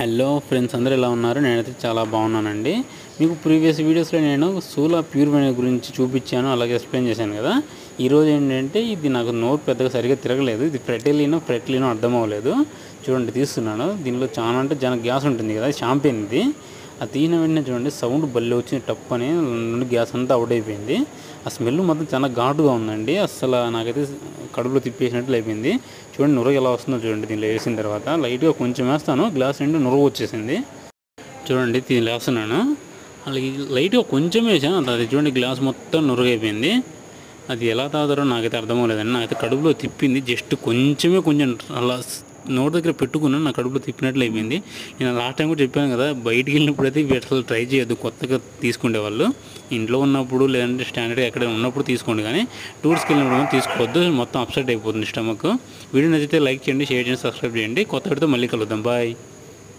Hello friends, అందరూ ఎలా ఉన్నారు? నేనైతే చాలా బాగున్నానండి. మీకు ప్రీవియస్ వీడియోస్లో నేను సూలా ప్యూర్ వైన్ గురించి చూపించాను, అలాగే ఎక్స్ప్లెయిన్ చేశాను కదా. ఈరోజు ఏంటంటే ఇది నాకు నోట్ పెద్దగా సరిగ్గా తిరగలేదు. ఇది ఫ్రెట్లీనో అర్థం అవ్వలేదు. చూడండి తీస్తున్నాను. దీనిలో చాలా అంటే చాలా గ్యాస్ ఉంటుంది కదా, షాంపెయిన్ ఇది. అది తీసిన వెంటనే చూడండి సౌండ్ బల్లి వచ్చింది, టప్ అని నుండి గ్యాస్ అంతా అవుట్ అయిపోయింది. ఆ స్మెల్ మాత్రం చాలా ఘాటుగా ఉందండి. అసలు నాకైతే కడుపులో తిప్పేసినట్లు అయిపోయింది. చూడండి నురగ ఎలా వస్తుందో చూడండి. దీనిలో వేసిన తర్వాత లైట్గా కొంచెం వేస్తాను, గ్లాస్ నిండి నురగ వచ్చేసింది. చూడండి దీనిలో వేస్తున్నాను, అలాగే లైట్గా కొంచెం వేసాను, అది చూడండి గ్లాస్ మొత్తం నురగైపోయింది. అది ఎలా తాగుతారో నాకైతే అర్థం అవ్వలేదండి. నాకైతే కడుపులో తిప్పింది. జస్ట్ కొంచెం అలా నోటి దగ్గర పెట్టుకున్నాను, నా కడుపులో తిప్పినట్లు అయిపోయింది. నేను లాస్ట్ టైం కూడా చెప్పాను కదా, బయటికి వెళ్ళినప్పుడు అయితే అసలు ట్రై చేయొద్దు. కొత్తగా తీసుకునే వాళ్ళు ఇంట్లో ఉన్నప్పుడు లేదంటే స్టాండర్డ్గా ఎక్కడైనా ఉన్నప్పుడు తీసుకోండి, కానీ టూర్స్కి వెళ్ళినప్పుడు తీసుకోవద్దు. మొత్తం అప్సెట్ అయిపోతుంది స్టమక్. వీడియో నచ్చితే లైక్ చేయండి, షేర్ చేయండి, సబ్స్క్రైబ్ చేయండి. కొత్త వీడియోతో మళ్ళీ కలుద్దాం. బాయ్.